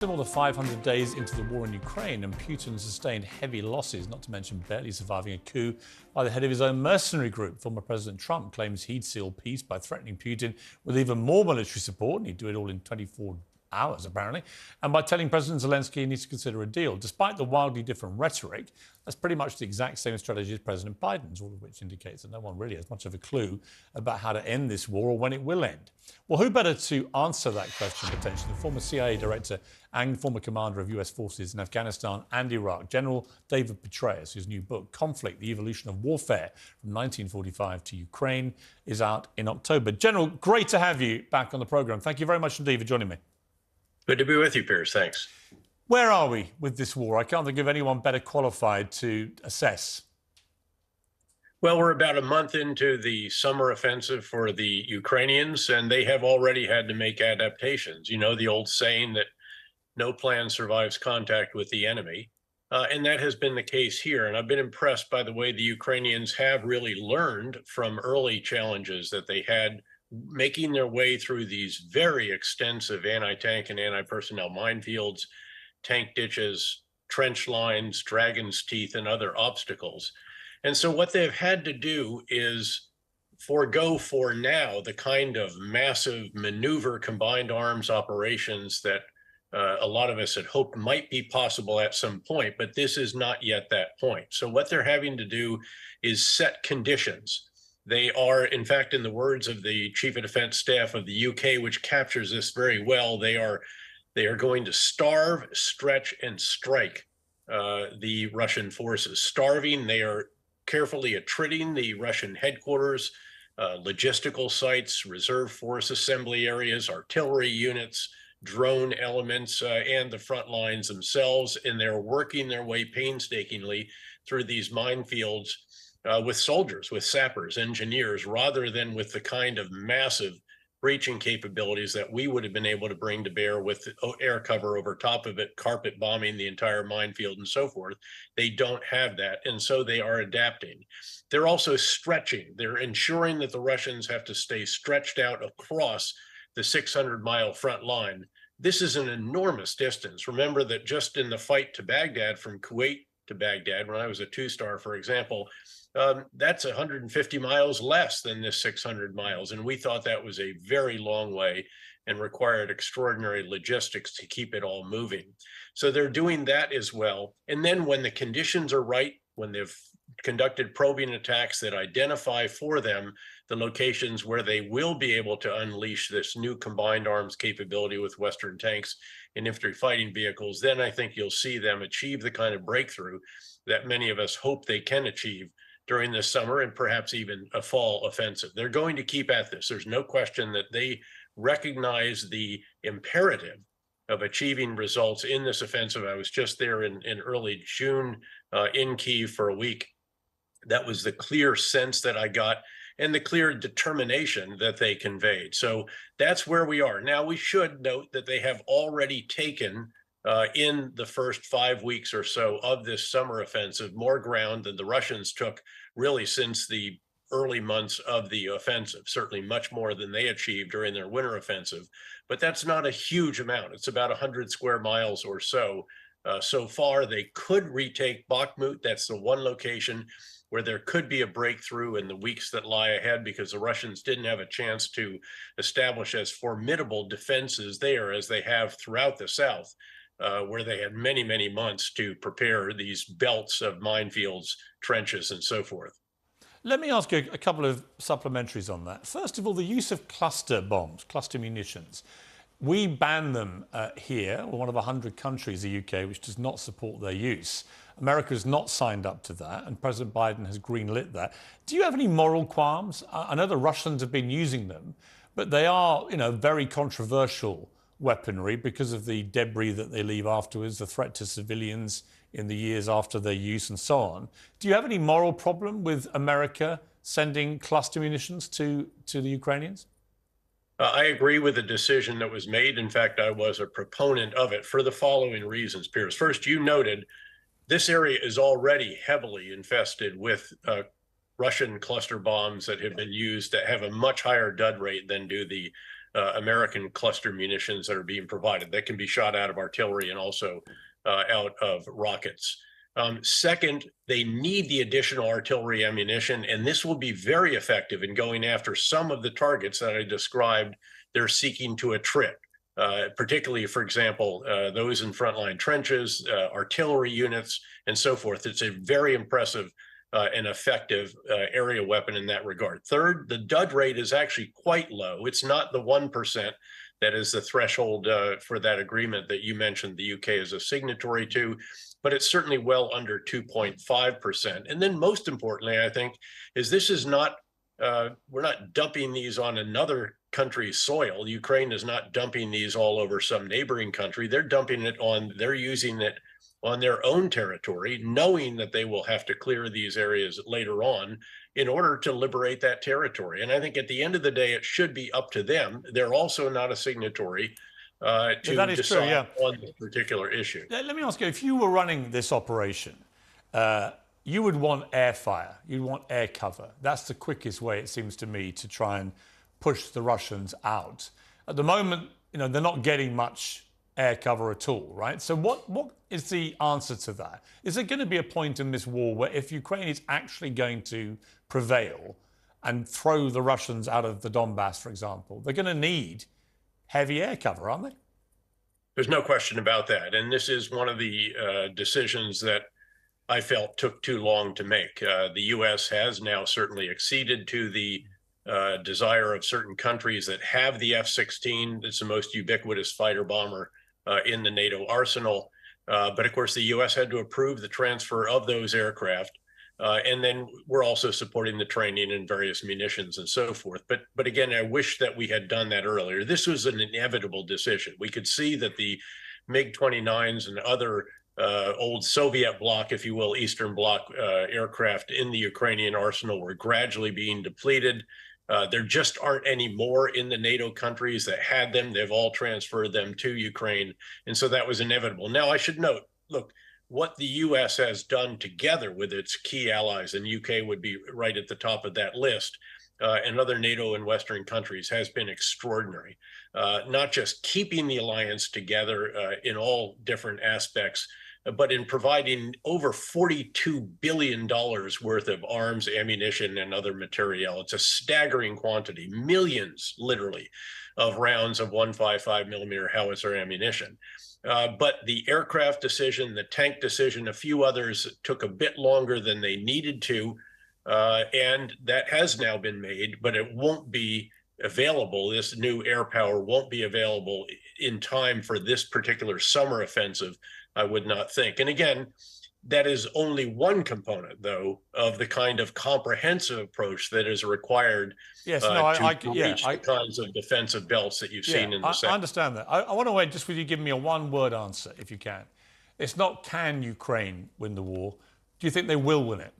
Similar to 500 days into the war in Ukraine, and Putin sustained heavy losses, not to mention barely surviving a coup by the head of his own mercenary group. Former President Trump claims he'd seal peace by threatening Putin with even more military support, and he'd do it all in 24 hours, apparently, and by telling President Zelensky he needs to consider a deal. Despite the wildly different rhetoric, that's pretty much the exact same strategy as President Biden's, all of which indicates that no one really has much of a clue about how to end this war or when it will end. Well, who better to answer that question, potentially, than former CIA director and former commander of US forces in Afghanistan and Iraq, General David Petraeus, whose new book, Conflict, the Evolution of Warfare from 1945 to Ukraine, is out in October. General, great to have you back on the programme. Thank you very much indeed for joining me. Good to be with you, Piers. Thanks. Where are we with this war? I can't think of anyone better qualified to assess. Well, we're about a month into the summer offensive for the Ukrainians, and they have already had to make adaptations. You know, the old saying that no plan survives contact with the enemy. And that has been the case here. And I've been impressed by the way the Ukrainians have really learned from early challenges that they had, making their way through these very extensive anti-tank and anti-personnel minefields, tank ditches, trench lines, dragon's teeth, and other obstacles. And so what they've had to do is forego for now the kind of massive maneuver combined arms operations that a lot of us had hoped might be possible at some point, but this is not yet that point. So what they're having to do is set conditions. They are, in fact, in the words of the Chief of Defense Staff of the UK, which captures this very well, they are going to starve, stretch, and strike the Russian forces. Starving, they are carefully attriting the Russian headquarters, logistical sites, reserve force assembly areas, artillery units, drone elements, and the front lines themselves. And they're working their way painstakingly through these minefields with soldiers, with sappers, engineers, rather than with the kind of massive breaching capabilities that we would have been able to bring to bear with air cover over top of it, carpet bombing the entire minefield and so forth. They don't have that, and so they are adapting. They're also stretching. They're ensuring that the Russians have to stay stretched out across the 600-mile front line. This is an enormous distance. Remember that just in the fight to Baghdad, from Kuwait to Baghdad, when I was a two-star, for example, that's 150 miles less than this 600 miles. And we thought that was a very long way and required extraordinary logistics to keep it all moving. So they're doing that as well. And then when the conditions are right, when they've conducted probing attacks that identify for them the locations where they will be able to unleash this new combined arms capability with Western tanks and infantry fighting vehicles, then I think you'll see them achieve the kind of breakthrough that many of us hope they can achieve during this summer and perhaps even a fall offensive. They're going to keep at this. There's no question that they recognize the imperative of achieving results in this offensive. I was just there in early June in Kyiv for a week. That was the clear sense that I got and the clear determination that they conveyed. So that's where we are. Now, we should note that they have already taken in the first 5 weeks or so of this summer offensive more ground than the Russians took really since the early months of the offensive, certainly much more than they achieved during their winter offensive. But that's not a huge amount. It's about 100 square miles or so. So far, they could retake Bakhmut. That's the one location where there could be a breakthrough in the weeks that lie ahead, because the Russians didn't have a chance to establish as formidable defenses there as they have throughout the South, where they had many, many months to prepare these belts of minefields, trenches, and so forth. Let me ask you a couple of supplementaries on that. First of all, the use of cluster bombs, cluster munitions. We ban them here. We're one of 100 countries, the UK, which does not support their use. America has not signed up to that, and President Biden has greenlit that. Do you have any moral qualms? I know the Russians have been using them, but they are, very controversial weaponry because of the debris that they leave afterwards, the threat to civilians in the years after their use and so on. Do you have any moral problem with America sending cluster munitions to the Ukrainians? I agree with the decision that was made. In fact, I was a proponent of it for the following reasons, Piers. First, you noted this area is already heavily infested with Russian cluster bombs that have been used that have a much higher dud rate than do the American cluster munitions that are being provided that can be shot out of artillery and also out of rockets. Second, they need the additional artillery ammunition, and this will be very effective in going after some of the targets that I described they're seeking to attrit. Particularly, for example, those in frontline trenches, artillery units, and so forth. It's a very impressive and effective area weapon in that regard. Third, the dud rate is actually quite low. It's not the 1% that is the threshold for that agreement that you mentioned the UK is a signatory to, but it's certainly well under 2.5%. And then most importantly, I think, is this is not, we're not dumping these on another country's soil. Ukraine is not dumping these all over some neighboring country. They're dumping it on, they're using it on their own territory, knowing that they will have to clear these areas later on in order to liberate that territory. And I think at the end of the day, it should be up to them. They're also not a signatory to decide on this particular issue. Let me ask you, if you were running this operation, you would want air fire, you'd want air cover. That's the quickest way, it seems to me, to try and push the Russians out. At the moment, they're not getting much air cover at all, right? So what is the answer to that? Is there going to be a point in this war where if Ukraine is actually going to prevail and throw the Russians out of the Donbass, for example, they're going to need heavy air cover, aren't they? There's no question about that. And this is one of the decisions that I felt took too long to make. The U.S. has now certainly acceded to the desire of certain countries that have the F-16. It's the most ubiquitous fighter bomber in the NATO arsenal. But of course, the U.S. had to approve the transfer of those aircraft. And then we're also supporting the training and various munitions and so forth. But again, I wish that we had done that earlier. This was an inevitable decision. We could see that the MiG-29s and other old Soviet bloc, if you will, Eastern Bloc aircraft in the Ukrainian arsenal were gradually being depleted. There just aren't any more in the NATO countries that had them. They've all transferred them to Ukraine. And so that was inevitable. Now, I should note, look, what the U.S. has done together with its key allies, and UK would be right at the top of that list, and other NATO and Western countries has been extraordinary. Not just keeping the alliance together in all different aspects, but in providing over $42 billion worth of arms, ammunition, and other materiel. It's a staggering quantity, millions, literally, of rounds of 155 millimeter howitzer ammunition. But the aircraft decision, the tank decision, a few others took a bit longer than they needed to, and that has now been made, but it won't be available. This new air power won't be available in time for this particular summer offensive, I would not think. And again, that is only one component, though, of the kind of comprehensive approach that is required to reach the kinds of defensive belts that you've seen in the sector. I understand that. I want to wait just with you giving me a one-word answer, if you can. It's not can Ukraine win the war. Do you think they will win it?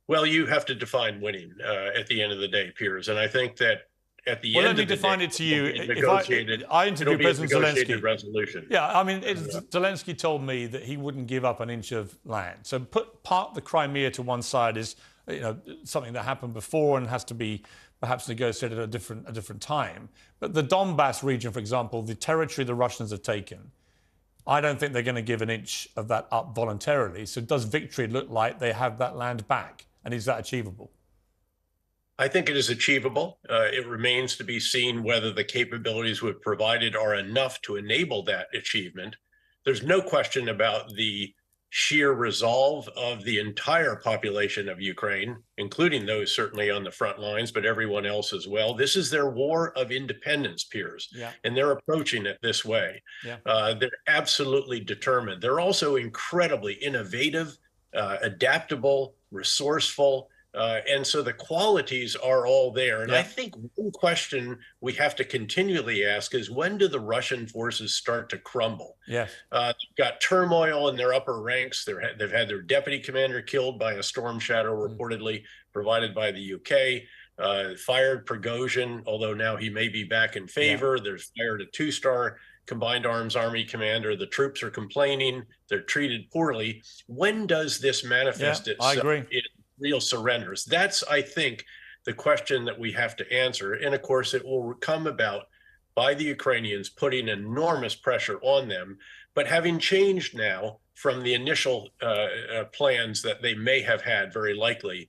Well, you have to define winning at the end of the day, Piers. And I think that at the end of the day, let me define it to you. If I interviewed President Zelensky. Resolution. Yeah, I mean, Zelensky told me that he wouldn't give up an inch of land. So part the Crimea to one side is, something that happened before and has to be perhaps negotiated at a different time. But the Donbass region, for example, the territory the Russians have taken, I don't think they're going to give an inch of that up voluntarily. So does victory look like they have that land back? And is that achievable? I think it is achievable. It remains to be seen whether the capabilities we've provided are enough to enable that achievement. There's no question about the sheer resolve of the entire population of Ukraine, including those certainly on the front lines, but everyone else as well. This is their war of independence, Piers, and they're approaching it this way. They're absolutely determined. They're also incredibly innovative, adaptable, resourceful, and so the qualities are all there. And I think one question we have to continually ask is, when do the Russian forces start to crumble? They've got turmoil in their upper ranks. They've had their deputy commander killed by a storm shadow, reportedly provided by the UK. Fired Prigozhin, although now he may be back in favor. There's fired a 2-star combined arms army commander. The troops are complaining. They're treated poorly. When does this manifest itself in real surrenders? That's, I think, the question that we have to answer. And of course, it will come about by the Ukrainians putting enormous pressure on them, but having changed now from the initial plans that they may have had, very likely,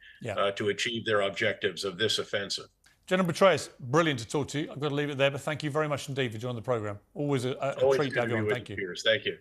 to achieve their objectives of this offensive. General Petraeus, brilliant to talk to you. I've got to leave it there, but thank you very much indeed for joining the programme. Always a treat to have you on. Thank you. Piers. Thank you.